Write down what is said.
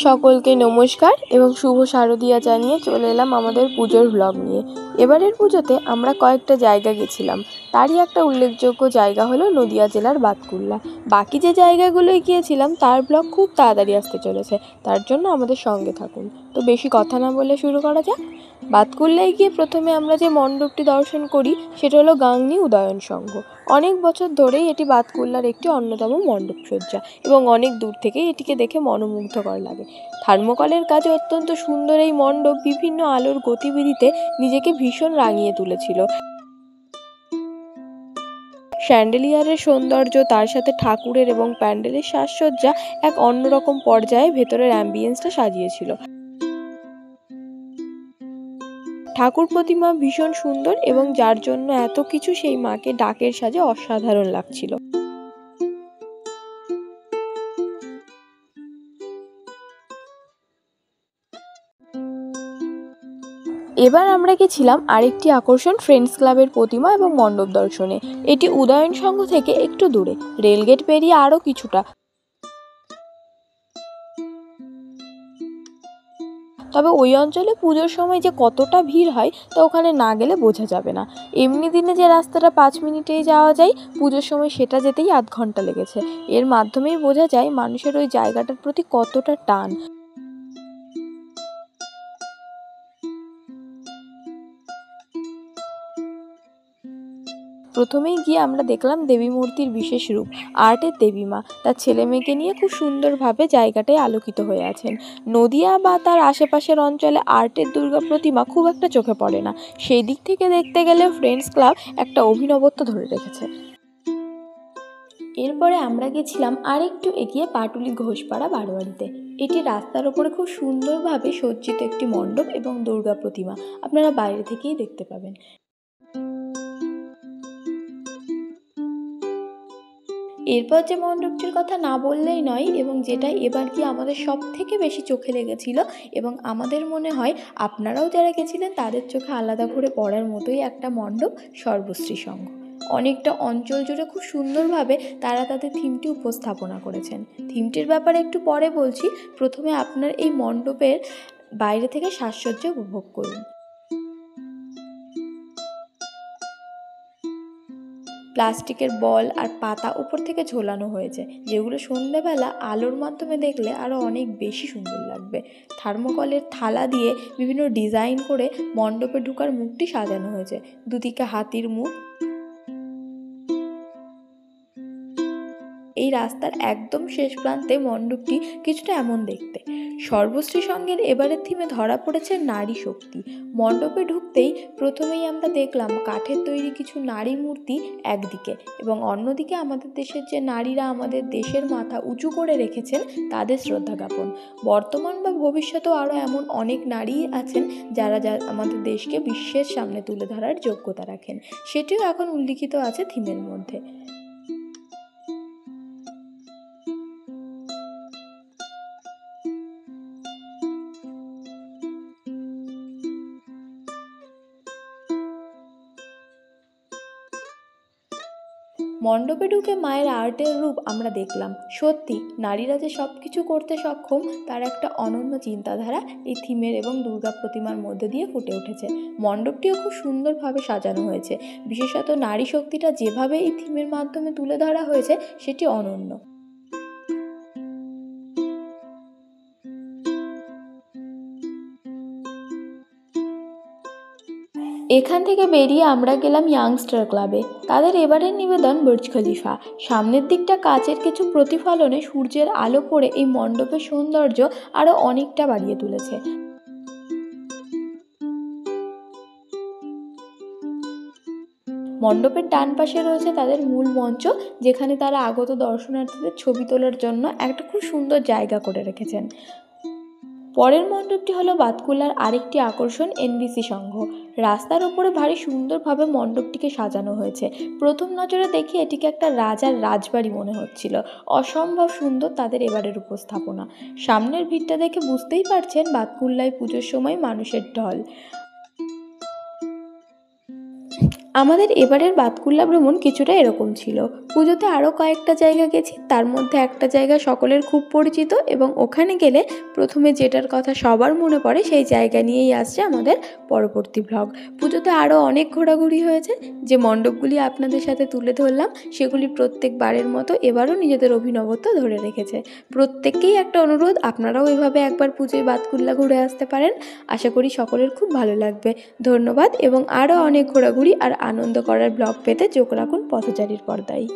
সকলকে নমস্কার এবং শুভ শারদিয়া জানিয়ে চলে এলাম আমাদের পুজোর ব্লগ নিয়ে। এবারের পুজোতে আমরা কয়েকটা জায়গা গেছিলাম, তারই একটা উল্লেখযোগ্য জায়গা হলো নদিয়া জেলার বাতকুল্লা। বাকি যে জায়গাগুলোয় গিয়েছিলাম তার ব্লগ খুব তাড়াতাড়ি আসতে চলেছে, তার জন্য আমাদের সঙ্গে থাকুন। তো বেশি কথা না বলে শুরু করা যাক। বাতকুল্লায় গিয়ে প্রথমে আমরা যে মণ্ডপটি দর্শন করি সেটা হলো গাংনী উদয়ন সংঘ। অনেক বছর ধরেই এটি বাতকুল্লার একটি অন্যতম মণ্ডপ সজ্জা এবং অনেক দূর থেকেই এটিকে দেখে মনোমুগ্ধকর লাগে। থার্মোকলের কাজে অত্যন্ত সুন্দর এই মণ্ডপ বিভিন্ন আলোর গতিবিধিতে নিজেকে ভীষণ রাঙিয়ে তুলেছিল। স্যান্ডেলিয়ারের সৌন্দর্য, তার সাথে ঠাকুরের এবং প্যান্ডেলের সাজসজ্জা এক অন্যরকম পর্যায়ে ভেতরের অ্যাম্বিয়েন্সটা সাজিয়েছিল। ঠাকুর প্রতিমা ভীষণ সুন্দর এবং যার জন্য এত কিছু সেই মাকে ডাকের সাজে অসাধারণ লাগছিল। এবার আমরা গেছিলাম আরেকটি আকর্ষণ ফ্রেন্ডস ক্লাবের প্রতিমা এবং মণ্ডপ দর্শনে। এটি উদয়ন সংঘ থেকে একটু দূরে, রেলগেট পেরিয়ে আরও কিছুটা। তবে ওই অঞ্চলে পুজোর সময় যে কতটা ভিড় হয় তা ওখানে না গেলে বোঝা যাবে না। এমনি দিনে যে রাস্তাটা 5 মিনিটেই যাওয়া যায়, পুজোর সময় সেটা যেতেই আধ ঘন্টা লেগেছে। এর মাধ্যমেই বোঝা যায় মানুষের ওই জায়গাটার প্রতি কতটা টান। প্রথমেই গিয়ে আমরা দেখলাম দেবী মূর্তির বিশেষ রূপ, আর্টের দেবী মা তার ছেলে মেয়েকে নিয়ে খুব সুন্দরভাবে জায়গাটায় আলোকিত হয়ে আছেন। নদিয়া বা তার আশেপাশের অঞ্চলে আর্টের দুর্গা প্রতিমা খুব একটা চোখে পড়ে না, সেই দিক থেকে দেখতে গেলে ফ্রেন্ডস ক্লাব একটা অভিনবত্ব ধরে রেখেছে। এরপরে আমরা গেছিলাম আরেকটু এগিয়ে পাটুলি ঘোষপাড়া বারোয়ারিতে। এটি রাস্তার ওপরে খুব সুন্দরভাবে সজ্জিত একটি মণ্ডপ এবং দুর্গা প্রতিমা আপনারা বাইরে থেকেই দেখতে পাবেন। এরপর যে মণ্ডপটির কথা না বললেই নয় এবং যেটা এবার কি আমাদের সব থেকে বেশি চোখে লেগেছিল এবং আমাদের মনে হয় আপনারাও যারা গেছিলেন তাদের চোখে আলাদা করে পড়ার মতোই একটা মণ্ডপ, সর্বশ্রী সংঘ। অনেকটা অঞ্চল জুড়ে খুব সুন্দরভাবে তারা তাদের থিমটি উপস্থাপনা করেছেন। থিমটির ব্যাপারে একটু পরে বলছি, প্রথমে আপনার এই মণ্ডপের বাইরে থেকে সাজসজ্জা উপভোগ করুন। প্লাস্টিকের বল আর পাতা উপর থেকে ঝোলানো হয়েছে, যেগুলো সন্ধ্যেবেলা আলোর মাধ্যমে দেখলে আরও অনেক বেশি সুন্দর লাগবে। থার্মোকলের থালা দিয়ে বিভিন্ন ডিজাইন করে মণ্ডপে ঢোকার মুখটি সাজানো হয়েছে, দুদিকে হাতির মুখ। এই রাস্তার একদম শেষ প্রান্তে মণ্ডপটি কিছুটা এমন দেখতে। সর্বশ্রী সংঘের এবারের থিমে ধরা পড়েছে নারী শক্তি। মণ্ডপে ঢুকতেই প্রথমেই আমরা দেখলাম কাঠের তৈরি কিছু নারী মূর্তি একদিকে, এবং অন্যদিকে আমাদের দেশের যে নারীরা আমাদের দেশের মাথা উঁচু করে রেখেছেন তাদের শ্রদ্ধা জ্ঞাপন। বর্তমান বা ভবিষ্যতেও আরও এমন অনেক নারী আছেন যারা আমাদের দেশকে বিশ্বের সামনে তুলে ধরার যোগ্যতা রাখেন, সেটিও এখন উল্লিখিত আছে থিমের মধ্যে। মণ্ডপে ঢুকে মায়ের আর্টের রূপ আমরা দেখলাম। সত্যি নারীরা যে সব কিছু করতে সক্ষম তার একটা অনন্য চিন্তাধারা এই থিমের এবং দুর্গা প্রতিমার মধ্যে দিয়ে ফুটে উঠেছে। মণ্ডপটিও খুব সুন্দরভাবে সাজানো হয়েছে, বিশেষত নারী শক্তিটা যেভাবে এই থিমের মাধ্যমে তুলে ধরা হয়েছে সেটি অনন্য। এখান থেকে বেরিয়ে আমরা গেলাম ইয়াংস্টার ক্লাবে। তাদের এবারের নিবেদন বুর্জ খলিফা। সামনের দিকটা কাচের কিছু প্রতিফলনে সূর্যের আলো পড়ে এই মণ্ডপের সৌন্দর্য আরও অনেকটা বাড়িয়ে তুলেছে। মণ্ডপের ডান পাশে রয়েছে তাদের মূল মঞ্চ, যেখানে তারা আগত দর্শনার্থীদের ছবি তোলার জন্য একটা খুব সুন্দর জায়গা করে রেখেছেন। পরের মণ্ডপটি হলো বাতকুল্লার আরেকটি আকর্ষণ, এনবিসি সংঘ। রাস্তার ওপরে ভারী সুন্দরভাবে মণ্ডপটিকে সাজানো হয়েছে। প্রথম নজরে দেখে এটিকে একটা রাজার রাজবাড়ি মনে হচ্ছিল। অসম্ভব সুন্দর তাদের এবারের উপস্থাপনা। সামনের ভিড়টা দেখে বুঝতেই পারছেন বাতকুল্লায় পুজোর সময় মানুষের ঢল। আমাদের এবারের বাতকুল্লা ভ্রমণ কিছুটা এরকম ছিল। পুজোতে আরও কয়েকটা জায়গা গেছি, তার মধ্যে একটা জায়গা সকলের খুব পরিচিত এবং ওখানে গেলে প্রথমে যেটার কথা সবার মনে পড়ে সেই জায়গা নিয়েই আসছে আমাদের পরবর্তী ব্লগ। পুজোতে আরও অনেক ঘোরাঘুরি হয়েছে, যে মণ্ডপগুলি আপনাদের সাথে তুলে ধরলাম সেগুলি প্রত্যেকবারের মতো এবারও নিজেদের অভিনবত্ব ধরে রেখেছে। প্রত্যেককেই একটা অনুরোধ, আপনারাও এভাবে একবার পুজোয় বাতকুল্লা ঘুরে আসতে পারেন। আশা করি সকলের খুব ভালো লাগবে। ধন্যবাদ এবং আরও অনেক ঘোরাঘুরি আর আনন্দ করার ব্লগ পেতে চোখ রাখুন পথচারীর পর্দায়।